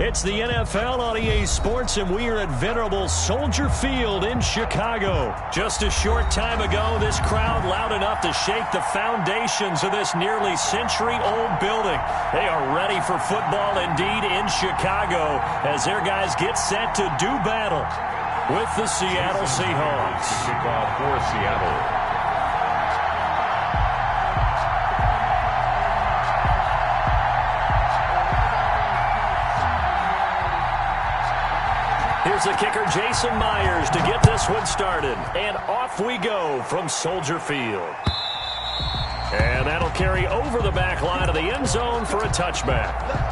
It's the NFL on EA Sports, and we are at venerable Soldier Field in Chicago. Just a short time ago, this crowd loud enough to shake the foundations of this nearly century-old building. They are ready for football indeed in Chicago as their guys get set to do battle with the Seattle Seahawks. Kickoff for Seattle. Here's the kicker, Jason Myers, to get this one started. And off we go from Soldier Field. And that'll carry over the back line of the end zone for a touchback.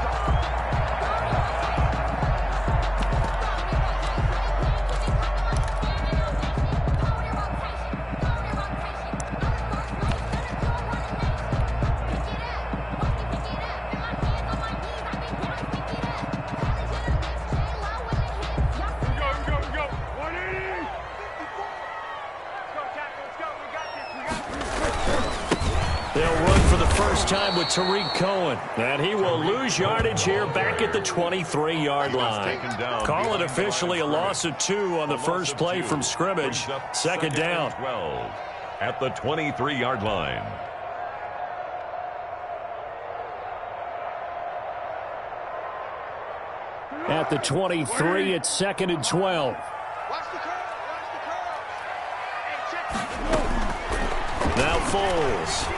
Time with Tariq Cohen, and he will lose yardage here back at the 23-yard line. Call it officially a loss of 2 on the first play from scrimmage. Second down. 12 at the 23-yard line. At the 23, it's second and 12. Now Foles.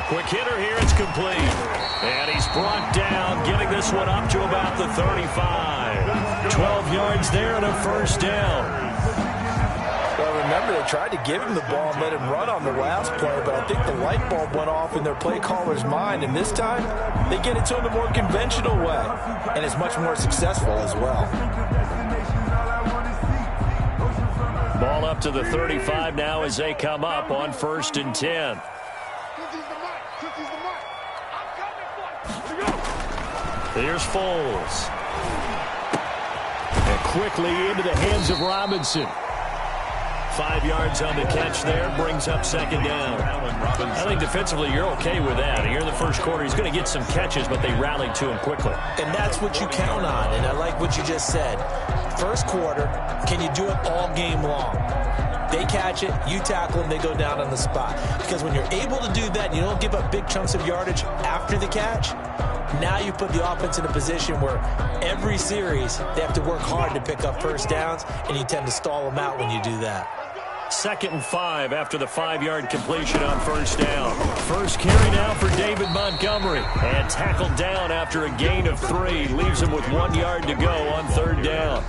Quick hitter here, it's complete. And he's brought down, getting this one up to about the 35. 12 yards there and a first down. Well, remember, they tried to give him the ball and let him run on the last play, but I think the light bulb went off in their play caller's mind, and this time they get it to him the more conventional way, and it's much more successful as well. Ball up to the 35 now as they come up on 1st and 10. Here's Foles. And quickly into the hands of Robinson. 5 yards on the catch there, brings up second down. I think defensively you're okay with that. Here in the first quarter, he's going to get some catches, but they rallied to him quickly. And that's what you count on, and I like what you just said. First quarter, can you do it all game long? They catch it, you tackle them, they go down on the spot. Because when you're able to do that, you don't give up big chunks of yardage after the catch. Now you put the offense in a position where every series they have to work hard to pick up first downs, and you tend to stall them out when you do that. 2nd and 5 after the 5-yard completion on first down. First carry now for David Montgomery. And tackled down after a gain of 3. Leaves him with 1 yard to go on 3rd down.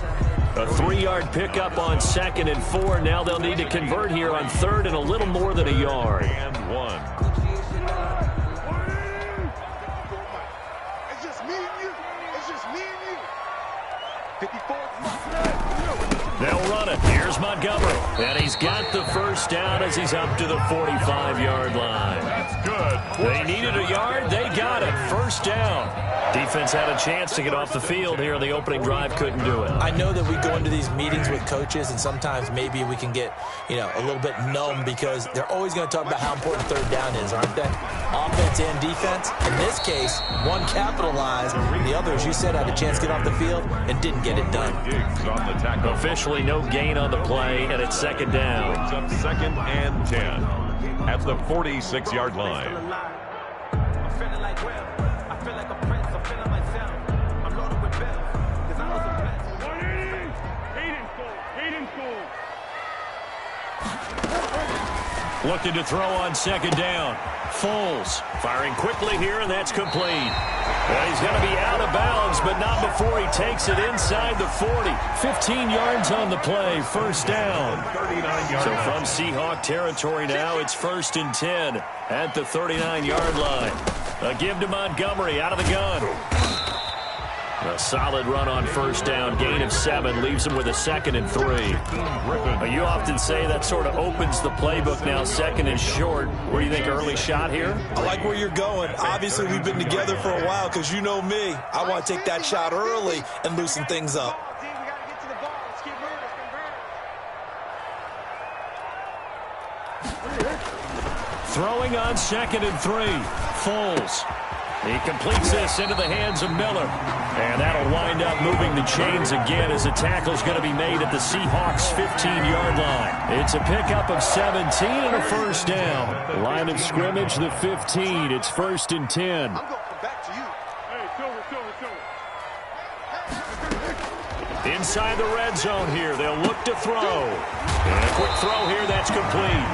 A 3-yard pickup on 2nd and 4. Now they'll need to convert here on 3rd and a little more than a yard. And 1. They'll run it. Here's Montgomery. And he's got the first down as he's up to the 45-yard line. That's good. They needed a yard. They got it. First down. Defense had a chance to get off the field here on the opening drive. Couldn't do it. I know that we go into these meetings with coaches, and sometimes maybe we can get, a little bit numb because they're always going to talk about how important 3rd down is, aren't they? Offense and defense. In this case, one capitalized. The other, as you said, had a chance to get off the field and didn't get it done. Officially no gain on the play, and it's second down. Brings up 2nd and 10 at the 46-yard line. Looking to throw on 2nd down. Foles firing quickly here, and that's complete. Well, he's going to be out of bounds, but not before he takes it inside the 40. 15 yards on the play, first down. So from Seahawk territory now, it's 1st and 10 at the 39-yard line. A give to Montgomery out of the gun. A solid run on first down, gain of 7, leaves him with a 2nd and 3. You often say that sort of opens the playbook now, 2nd and short. What do you think, early shot here? I like where you're going. Obviously, we've been together for a while because you know me. I want to take that shot early and loosen things up. Throwing on 2nd and 3. Foles. He completes this into the hands of Miller. And that'll wind up moving the chains again as the tackle's going to be made at the Seahawks' 15-yard line. It's a pickup of 17 and a first down. Line of scrimmage, the 15. It's 1st and 10. I'm going back to you. Hey, Silver. Inside the red zone here. They'll look to throw. And a quick throw here. That's complete.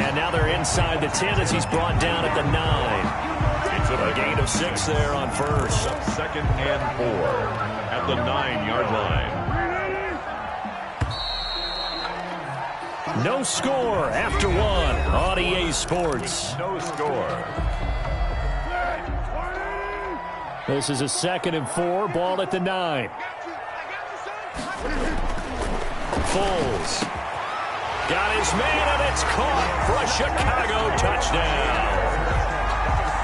And now they're inside the 10 as he's brought down at the 9. A gain of 6 there on first. 2nd and 4 at the 9-yard line. No score after 1 on EA Sports. No score. This is a 2nd and 4. Ball at the 9. Foles. Got his man, and it's caught for a Chicago touchdown.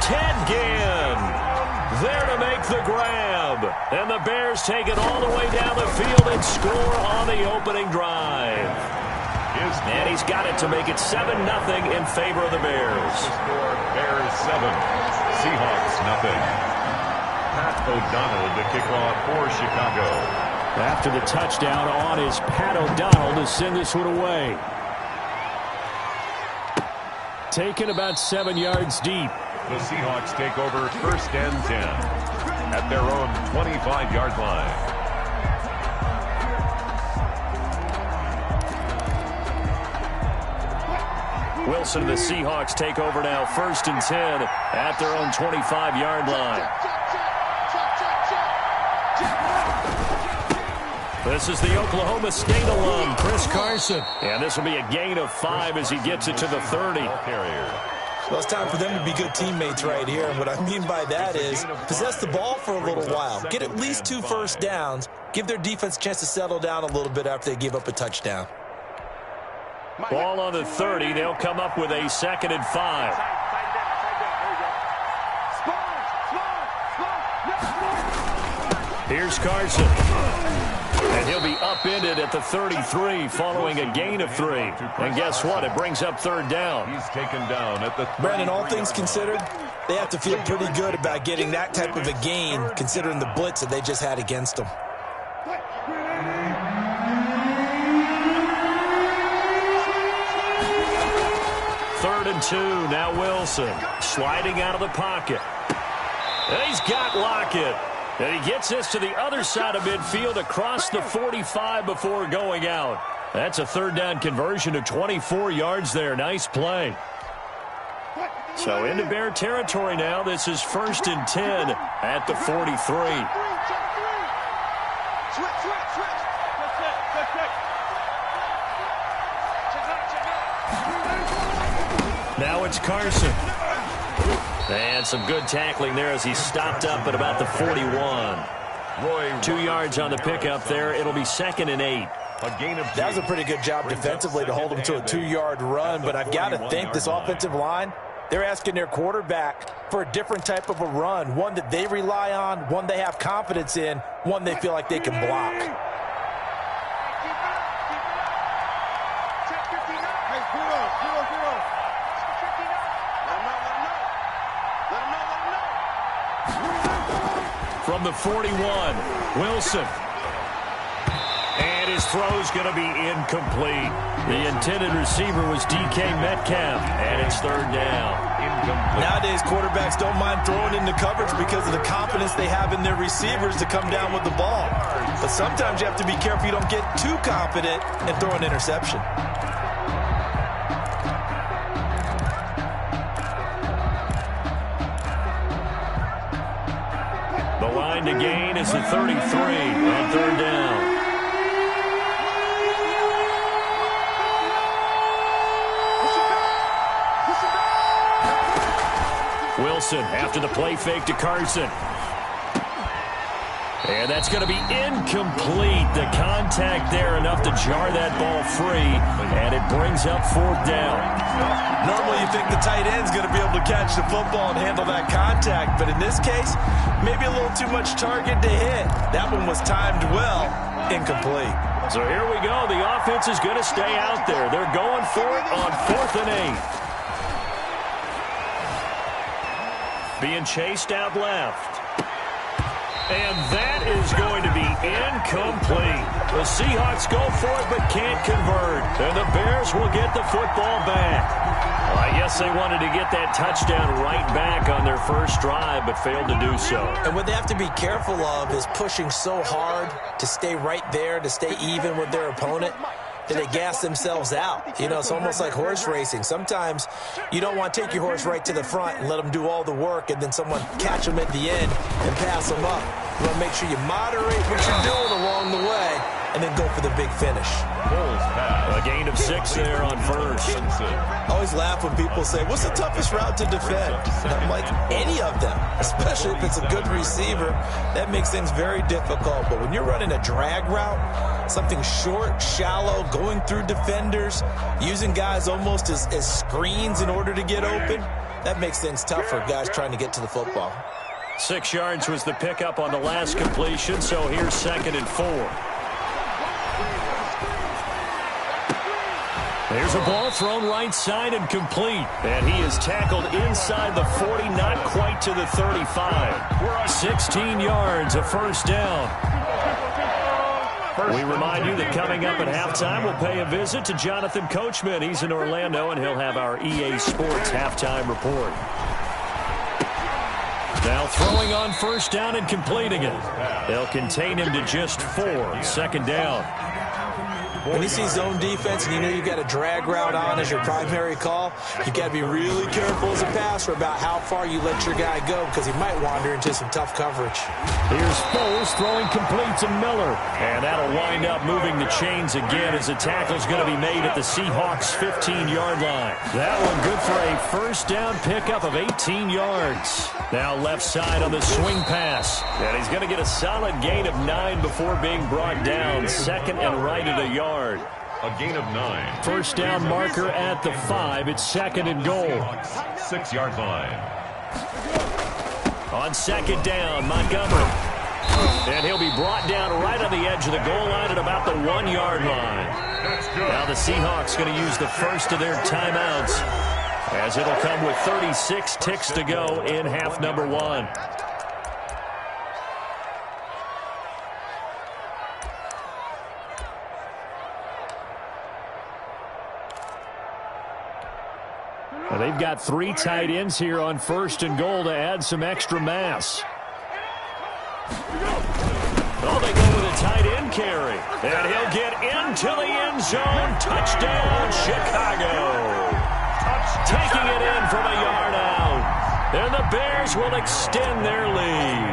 Ted Ginn there to make the grab. And the Bears take it all the way down the field and score on the opening drive. And he's got it to make it 7-0 in favor of the Bears. Score Bears 7, Seahawks 0. Pat O'Donnell to kick off for Chicago. After the touchdown on is Pat O'Donnell to send this one away. Taken about 7 yards deep. The Seahawks take over 1st and 10 at their own 25-yard line. Wilson and the Seahawks take over now 1st and 10 at their own 25-yard line. This is the Oklahoma State alum, Chris Carson. And this will be a gain of 5 as he gets it to the 30. Well, it's time for them to be good teammates right here. And what I mean by that is possess the ball for a little while. Get at least 2 first downs. Give their defense a chance to settle down a little bit after they give up a touchdown. Ball on the 30. They'll come up with a 2nd and 5. Here's Carson. And he'll be upended at the 33 following a gain of 3. And guess what? It brings up 3rd down. He's taken down at the 33. Brandon, all things considered, they have to feel pretty good about getting that type of a gain considering the blitz that they just had against them. Third and 2. Now Wilson sliding out of the pocket. And he's got Lockett. And he gets this to the other side of midfield across the 45 before going out. That's a 3rd down conversion of 24 yards there. Nice play. So into Bear territory now. This is 1st and 10 at the 43. Now it's Carson. And some good tackling there as he stopped up at about the 41. 2 yards on the pickup there. It'll be 2nd and 8. That was a pretty good job defensively to hold him to a 2-yard run, but I've got to think this offensive line, they're asking their quarterback for a different type of a run, one that they rely on, one they have confidence in, one they feel like they can block. From the 41, Wilson. And his throw's going to be incomplete. The intended receiver was DK Metcalf, and it's 3rd down. Incomplete. Nowadays, quarterbacks don't mind throwing into coverage because of the confidence they have in their receivers to come down with the ball. But sometimes you have to be careful you don't get too confident and throw an interception. The line to gain is the 33 on 3rd down. Wilson after the play fake to Carson. And that's going to be incomplete. The contact there enough to jar that ball free, and it brings up 4th down. Normally you think the tight end's going to be able to catch the football and handle that contact, but in this case, maybe a little too much target to hit. That one was timed well, incomplete. So here we go. The offense is going to stay out there. They're going for it on 4th and 8. Being chased out left. And that is going to be incomplete. The Seahawks go for it but can't convert. And the Bears will get the football back. Well, I guess they wanted to get that touchdown right back on their first drive but failed to do so. And what they have to be careful of is pushing so hard to stay right there, to stay even with their opponent, that they gas themselves out. You know, it's almost like horse racing. Sometimes you don't want to take your horse right to the front and let them do all the work and then someone catch them at the end and pass them up. You want to make sure you moderate what you're doing along the way and then go for the big finish. A gain of 6 there on first. I always laugh when people say, what's the toughest route to defend? And I'm like, any of them, especially if it's a good receiver. That makes things very difficult. But when you're running a drag route, something short, shallow, going through defenders, using guys almost as screens in order to get open, that makes things tough for guys trying to get to the football. 6 yards was the pickup on the last completion, so here's 2nd and 4. There's a ball thrown right side and complete. And he is tackled inside the 40, not quite to the 35. 16 yards, a first down. We remind you that coming up at halftime, we'll pay a visit to Jonathan Coachman. He's in Orlando, and he'll have our EA Sports halftime report. Now throwing on first down and completing it. They'll contain him to just 4. 2nd down. When you see zone defense and you know you've got a drag route on as your primary call, you've got to be really careful as a passer about how far you let your guy go because he might wander into some tough coverage. Here's Foles throwing complete to Miller. And that'll wind up moving the chains again as the tackle's going to be made at the Seahawks' 15-yard line. That one good for a first down pickup of 18 yards. Now left side on the swing pass. And he's going to get a solid gain of 9 before being brought down. 2nd and right at a yard. A gain of 9. First down marker at the 5. It's 2nd and goal. 6-yard line. On 2nd down, Montgomery. And he'll be brought down right on the edge of the goal line at about the 1-yard line. Now the Seahawks going to use the first of their timeouts as it'll come with 36 ticks to go in half number 1. Well, they've got 3 tight ends here on 1st and goal to add some extra mass. Oh, they go with a tight end carry. And he'll get into the end zone. Touchdown, Chicago. Taking it in from a yard out. And the Bears will extend their lead.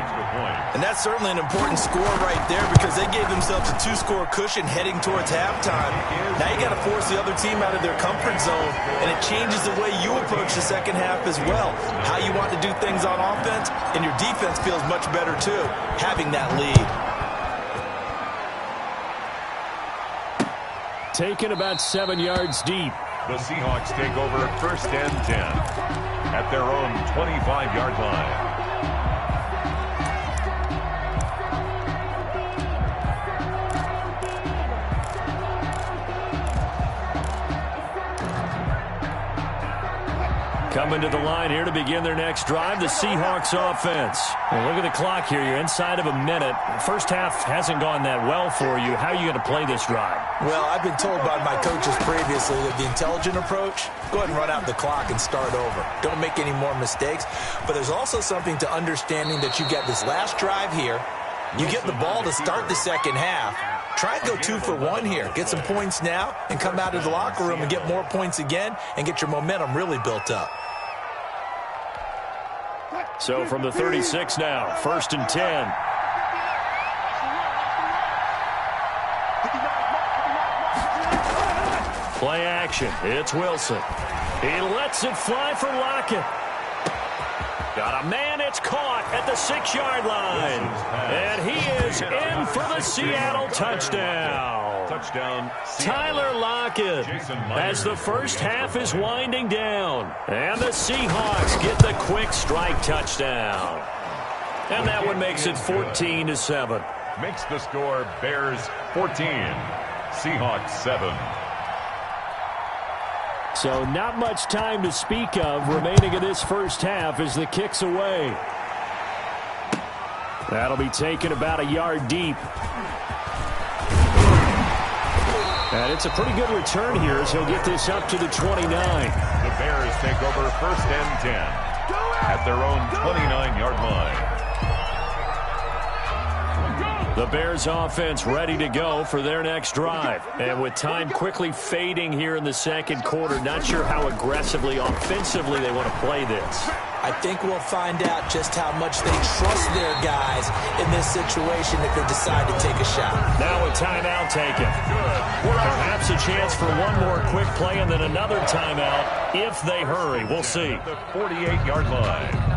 And that's certainly an important score right there because they gave themselves a 2-score cushion heading towards halftime. Now you got to force the other team out of their comfort zone, and it changes the way you approach the second half as well. How you want to do things on offense, and your defense feels much better too, having that lead. Taken about 7 yards deep. The Seahawks take over 1st and 10 at their own 25-yard line. Coming to the line here to begin their next drive, the Seahawks offense. Well, look at the clock here. You're inside of a minute. First half hasn't gone that well for you. How are you going to play this drive? Well, I've been told by my coaches previously that the intelligent approach, go ahead and run out the clock and start over. Don't make any more mistakes. But there's also something to understanding that you get this last drive here. You get the ball to start the second half. Try and go 2 for 1 here. Get some points now and come out of the locker room and get more points again and get your momentum really built up. So from the 36 now, 1st and 10. Play action. It's Wilson. He lets it fly for Lockett. Got a man. It's caught at the 6-yard line. And he is in for the Seattle touchdown. Touchdown, Tyler Lockett as the first half is winding down. And the Seahawks get the quick strike touchdown. And that one makes it 14-7. Makes the score Bears 14, Seahawks 7. So not much time to speak of remaining in this first half as the kick's away. That'll be taken about a yard deep. And it's a pretty good return here as he'll get this up to the 29. The Bears take over 1st and 10 at their own 29-yard line. The Bears offense ready to go for their next drive. And with time quickly fading here in the second quarter, not sure how aggressively, offensively they want to play this. I think we'll find out just how much they trust their guys in this situation if they decide to take a shot. Now a timeout taken. Perhaps a chance for one more quick play and then another timeout if they hurry. We'll see. The 48-yard line.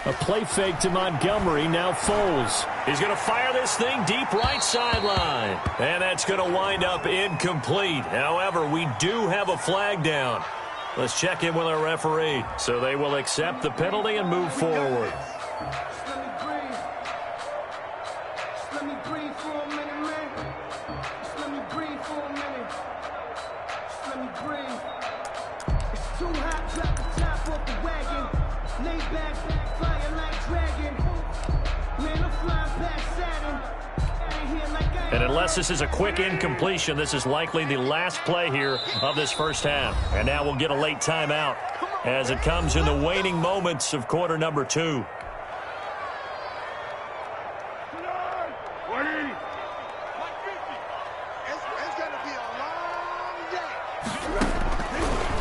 A play fake to Montgomery, now Foles. He's going to fire this thing deep right sideline. And that's going to wind up incomplete. However, we do have a flag down. Let's check in with our referee. So they will accept the penalty and move forward. And unless this is a quick incompletion, this is likely the last play here of this first half. And now we'll get a late timeout as it comes in the waning moments of quarter number 2.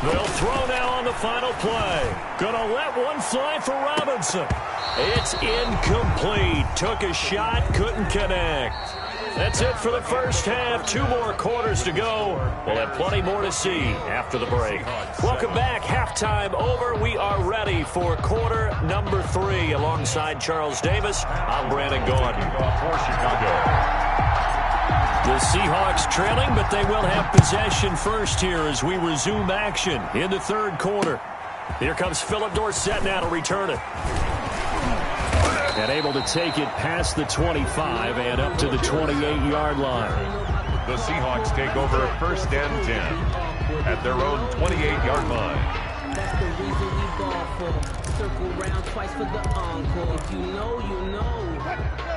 They'll throw now on the final play. Gonna let one fly for Robinson. It's incomplete. Took a shot, couldn't connect. That's it for the first half. 2 more quarters to go. We'll have plenty more to see after the break. Welcome back. Halftime over. We are ready for quarter number 3. Alongside Charles Davis, I'm Brandon Gordon. For Chicago. The Seahawks trailing, but they will have possession first here as we resume action in the third quarter. Here comes Philip Dorsett now to return it. And able to take it past the 25 and up to the 28-yard line. The Seahawks take over 1st and 10 at their own 28-yard line. That's the reason we ball for. Circle round twice for the encore. If you know, you know.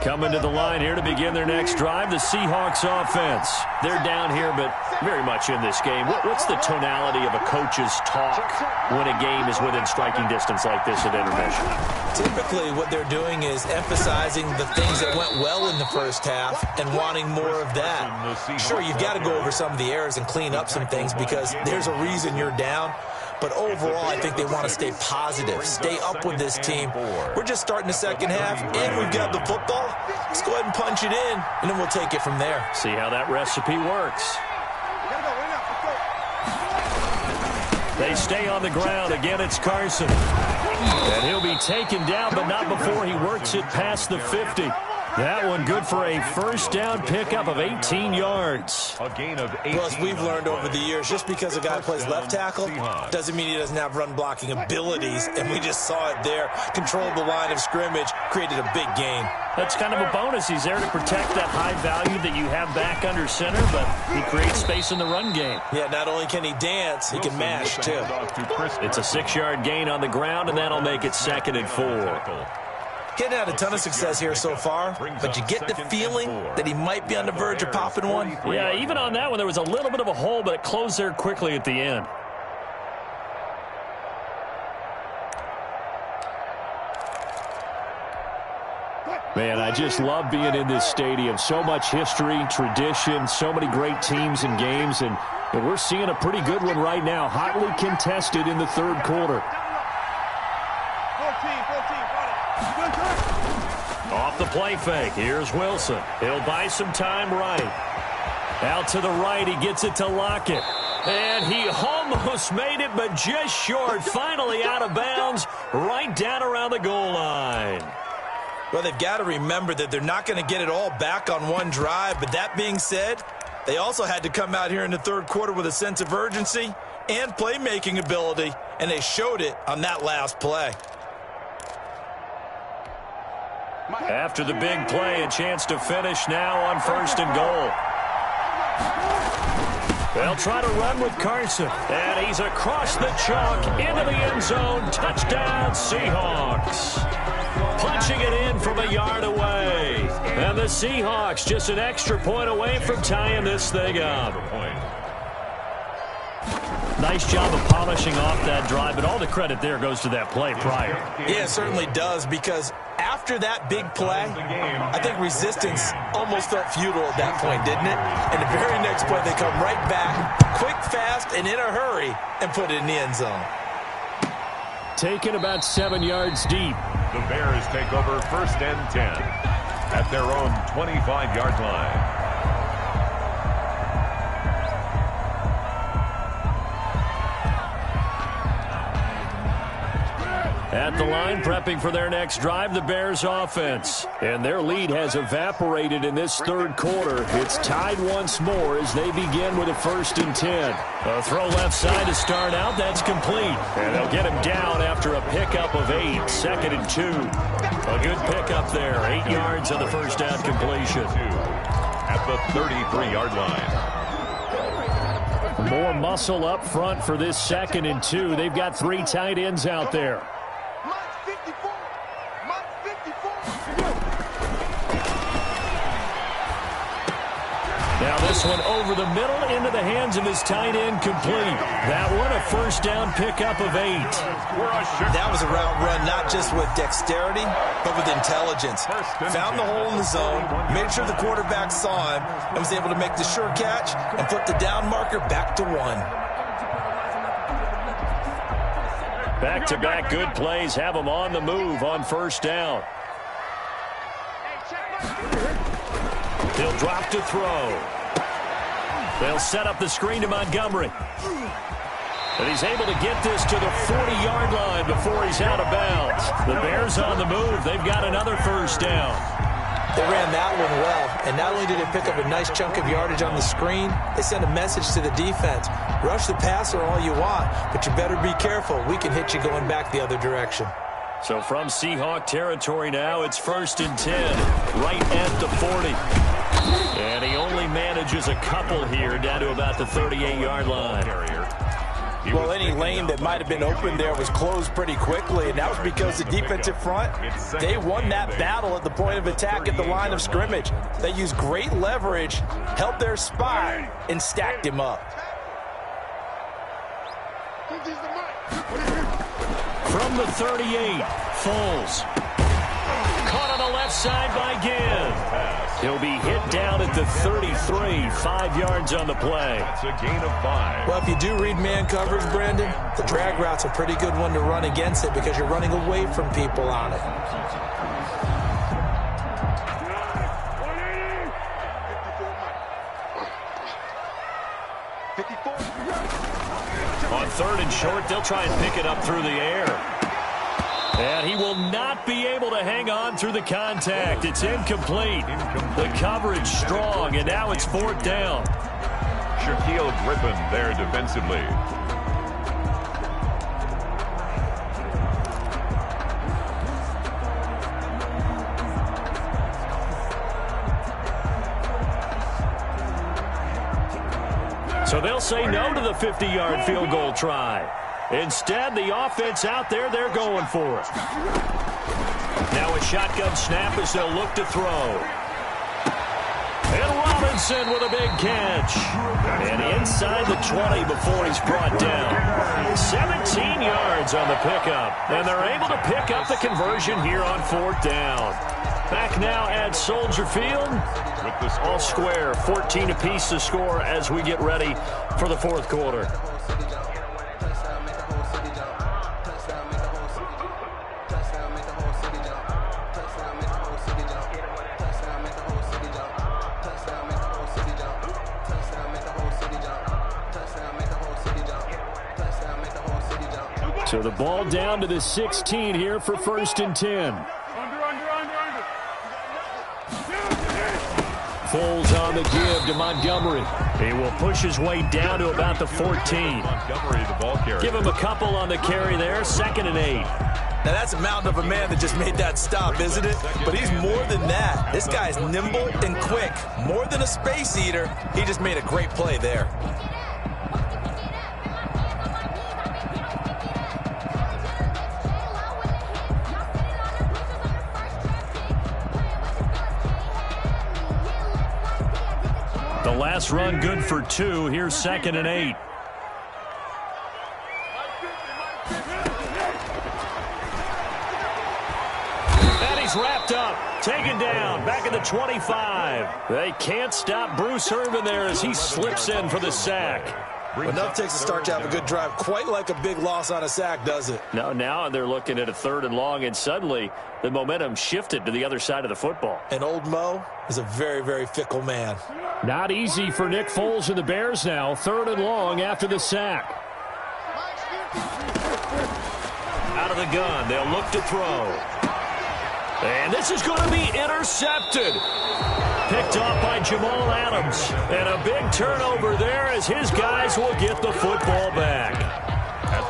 Coming to the line here to begin their next drive, the Seahawks offense. They're down here, but very much in this game. What's the tonality of a coach's talk when a game is within striking distance like this at intermission? Typically, what they're doing is emphasizing the things that went well in the first half and wanting more of that. Sure, you've got to go over some of the errors and clean up some things because there's a reason you're down. But overall, I think they want to stay positive, stay up with this team. We're just starting the second half, and we've got the football. Let's go ahead and punch it in, and then we'll take it from there. See how that recipe works. They stay on the ground. Again, it's Carson. And he'll be taken down, but not before he works it past the 50. That one good for a first down pickup of 18 yards. A gain of 18. Well, as we've learned over the years, just because a guy plays left tackle doesn't mean he doesn't have run blocking abilities. And we just saw it there. Controlled the line of scrimmage, created a big gain. That's kind of a bonus. He's there to protect that high value that you have back under center, but he creates space in the run game. Yeah, not only can he dance, he can mash, too. It's a 6-yard gain on the ground, and that'll make it 2nd and 4. Getting had a ton of success here so far, but you get the feeling that he might be on the verge of popping one. Yeah, even on that one, there was a little bit of a hole, but it closed there quickly at the end. Man, I just love being in this stadium. So much history, tradition, so many great teams and games, and we're seeing a pretty good one right now, hotly contested in the third quarter. 14. Off the play fake, here's Wilson. He'll buy some time right. Out to the right, he gets it to Lockett. And he almost made it, but just short. Finally out of bounds, right down around the goal line. Well, they've got to remember that they're not going to get it all back on one drive. But that being said, they also had to come out here in the third quarter with a sense of urgency and playmaking ability, and they showed it on that last play. After the big play, a chance to finish now on 1st and goal. They'll try to run with Carson. And he's across the chalk into the end zone. Touchdown, Seahawks. Punching it in from a yard away. And the Seahawks just an extra point away from tying this thing up. Nice job of polishing off that drive, but all the credit there goes to that play prior. Yeah, it certainly does, because after that big play, I think resistance almost felt futile at that point, didn't it? And the very next play, they come right back, quick, fast, and in a hurry, and put it in the end zone. Taken about 7 yards deep. The Bears take over 1st and 10 at their own 25-yard line. At the line, prepping for their next drive, the Bears offense. And their lead has evaporated in this 3rd quarter. It's tied once more as they begin with a 1st and 10. A throw left side to start out. That's complete. And they'll get him down after a pickup of 8. 2nd and 2. A good pickup there. 8 yards on the first down completion. At the 33-yard line. More muscle up front for this 2nd and 2. They've got 3 tight ends out there. Now this one over the middle into the hands of his tight end, complete. That one a first down pickup of 8. That was a route run not just with dexterity, but with intelligence. Found the hole in the zone, made sure the quarterback saw him, and was able to make the sure catch and put the down marker back to 1. Back-to-back good plays have them on the move on first down. He'll drop to throw. They'll set up the screen to Montgomery. And he's able to get this to the 40-yard line before he's out of bounds. The Bears on the move. They've got another first down. They ran that one well, and not only did it pick up a nice chunk of yardage on the screen, they sent a message to the defense. Rush the passer all you want, but you better be careful. We can hit you going back the other direction. So from Seahawk territory now, it's 1st and 10, right at the 40. And he only manages a couple here down to about the 38-yard line. Well, any lane that might have been open there was closed pretty quickly, and that was because the defensive front, they won that battle at the point of attack at the line of scrimmage. They used great leverage, held their spot, and stacked him up. From the 38, Foles. Caught on the left side by Gibb. He'll be hit down at the 33, 5 yards on the play. That's a gain of 5. Well, if you do read man coverage, Brandon, the drag route's a pretty good one to run against it because you're running away from people on it. On 3rd and short, they'll try and pick it up through the air. And he will not be able to hang on through the contact. It's incomplete. The coverage strong, and now it's 4th down. Shaquille Griffin there defensively. So they'll say no to the 50-yard field goal try. Instead, the offense out there, they're going for it. Now a shotgun snap as they'll look to throw. And Robinson with a big catch. And inside the 20 before he's brought down. 17 yards on the pickup. And they're able to pick up the conversion here on 4th down. Back now at Soldier Field. With the all square, 14 apiece to score as we get ready for the 4th quarter. So the ball down to the 16 here for 1st and 10. Foles on the give to Montgomery. He will push his way down to about the 14. Montgomery, the ball carrier. Give him a couple on the carry there. 2nd and 8. Now, that's a mountain of a man that just made that stop, isn't it? But he's more than that. This guy's nimble and quick. More than a space eater. He just made a great play there. The last run good for 2. Here's 2nd and 8. Wrapped up, taken down, back at the 25. They can't stop Bruce Irvin there as he slips in for the sack. Enough takes a start to have a good drive, quite like a big loss on a sack, does it? No, now they're looking at a 3rd and long, and suddenly the momentum shifted to the other side of the football. And old Mo is a very, very fickle man. Not easy for Nick Foles and the Bears now. 3rd and long after the sack. Out of the gun, they'll look to throw. And this is going to be intercepted. Picked off by Jamal Adams. And a big turnover there as his guys will get the football back.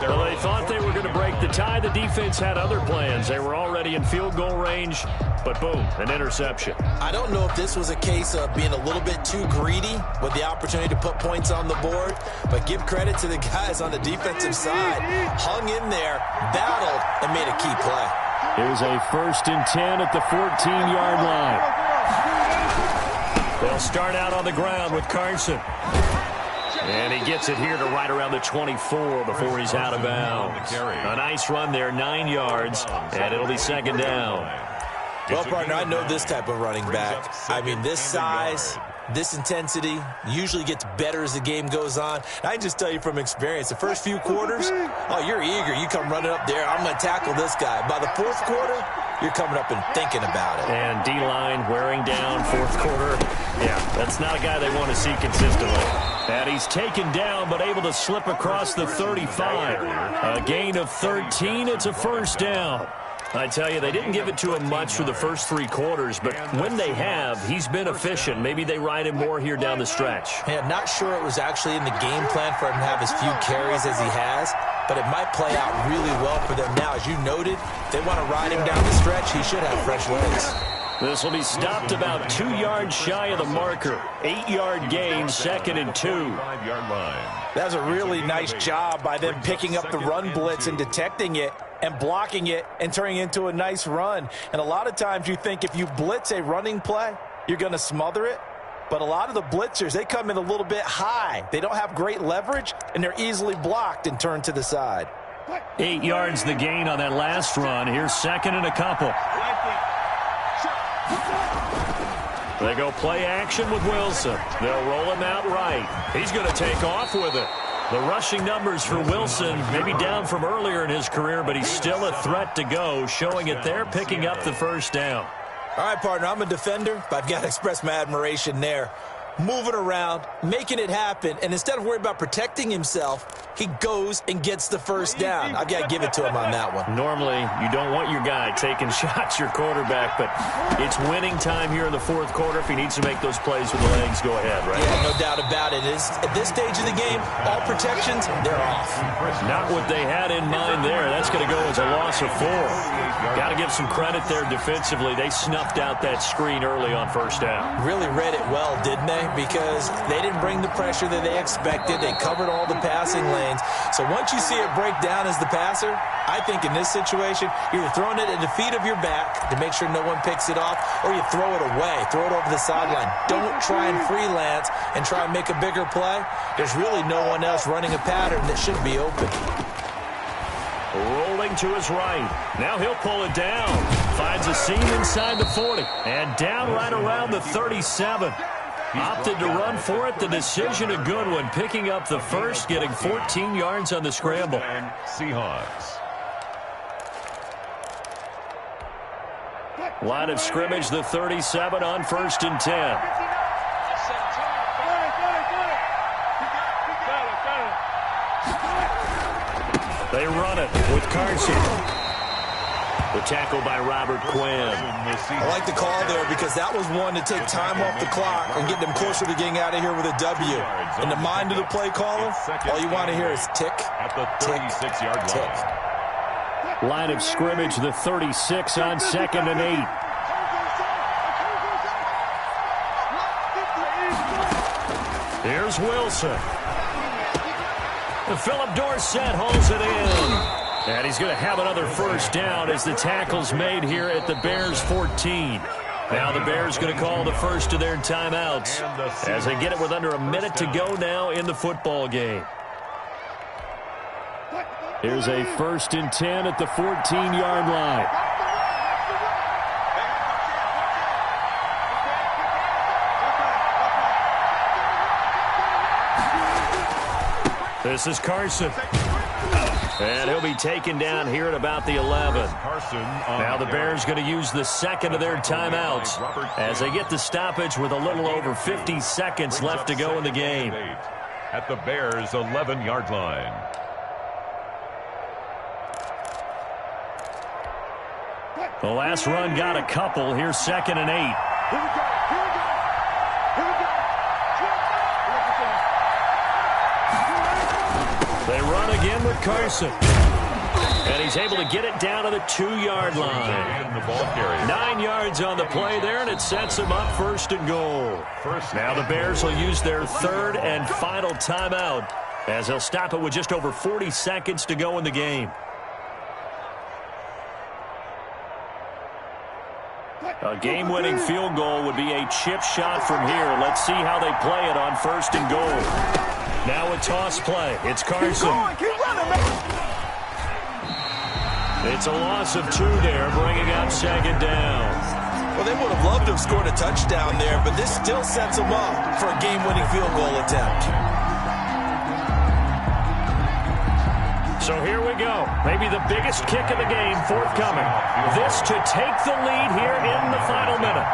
Well, they thought they were going to break the tie. The defense had other plans. They were already in field goal range. But boom, an interception. I don't know if this was a case of being a little bit too greedy with the opportunity to put points on the board. But give credit to the guys on the defensive side. Hung in there, battled, and made a key play. Here's a 1st and 10 at the 14-yard line. They'll start out on the ground with Carson. And he gets it here to right around the 24 before he's out of bounds. A nice run there, 9 yards, and it'll be 2nd down. Well, partner, I know this type of running back. I mean, this size, this intensity usually gets better as the game goes on. I can just tell you from experience, the first few quarters, oh, you're eager. You come running up there, I'm going to tackle this guy. By the 4th quarter, you're coming up and thinking about it. And D-line wearing down 4th quarter. Yeah, that's not a guy they want to see consistently. And he's taken down but able to slip across the 35. A gain of 13. It's a 1st down. I tell you, they didn't give it to him much for the first 3 quarters, but when they have, he's been efficient. Maybe they ride him more here down the stretch. Hey, I'm not sure it was actually in the game plan for him to have as few carries as he has, but it might play out really well for them now. As you noted, they want to ride him down the stretch. He should have fresh legs. This will be stopped about 2 yards shy of the marker. 8-yard gain, 2nd and 2. 5-yard line. That's a really nice job by them picking up the run blitz and detecting it and blocking it and turning it into a nice run. And a lot of times you think if you blitz a running play, you're going to smother it. But a lot of the blitzers, they come in a little bit high. They don't have great leverage, and they're easily blocked and turned to the side. 8 yards the gain on that last run. Here's 2nd and a couple. They go play action with Wilson. They'll roll him out right. He's going to take off with it. The rushing numbers for Wilson maybe down from earlier in his career, but he's still a threat to go, showing it there, picking up the 1st down. All right, partner, I'm a defender, but I've got to express my admiration there. Moving around, making it happen, and instead of worrying about protecting himself, he goes and gets the 1st down. I've got to give it to him on that one. Normally, you don't want your guy taking shots, your quarterback, but it's winning time here in the 4th quarter. If he needs to make those plays with the legs, go ahead, right? Yeah, no doubt about it. At this stage of the game, all protections, they're off. Not what they had in mind there. That's going to go as a loss of 4. Got to give some credit there defensively. They snuffed out that screen early on 1st down. Really read it well, didn't they? Because they didn't bring the pressure that they expected. They covered all the passing lanes. So once you see it break down as the passer, I think in this situation, you're throwing it at the feet of your back to make sure no one picks it off, or you throw it away, throw it over the sideline. Don't try and freelance and try and make a bigger play. There's really no one else running a pattern that should be open. Rolling to his right. Now he'll pull it down. Finds a seam inside the 40. And down right around the 37. Opted to run for it. The decision a good one. Picking up the 1st, getting 14 yards on the scramble. Seahawks. Line of scrimmage, the 37 on 1st and 10. They run it with Carson. The tackle by Robert Quinn. I like the call there because that was one to take time off the clock and get them closer to getting out of here with a W. In the mind of the play caller, all you want to hear is tick, at the tick, 36-yard line. tick. Line of scrimmage, the 36 on 2nd and 8. Here's Wilson. Philip Dorsett holds it in. And he's going to have another first down as the tackle's made here at the Bears 14. Now the Bears going to call the first of their timeouts as they get it with under a minute to go now in the football game. Here's a 1st and 10 at the 14-yard line. This is Carson. And he'll be taken down here at about the 11. Now the Bears going to use the second of their timeouts as they get the stoppage with a little over 50 seconds left to go in the game. At the Bears' 11-yard line. The last run got a couple. Here's 2nd and 8. Here we go. They run again with Carson. And he's able to get it down to the 2-yard line. 9 yards on the play there, and it sets him up 1st and goal. Now the Bears will use their 3rd and final timeout as they'll stop it with just over 40 seconds to go in the game. A game-winning field goal would be a chip shot from here. Let's see how they play it on 1st and goal. Now a toss play. It's Carson. Keep running, man. It's a loss of 2 there, bringing up 2nd down. Well, they would have loved to have scored a touchdown there, but this still sets them up for a game-winning field goal attempt. So here we go. Maybe the biggest kick of the game forthcoming. This to take the lead here in the final minute.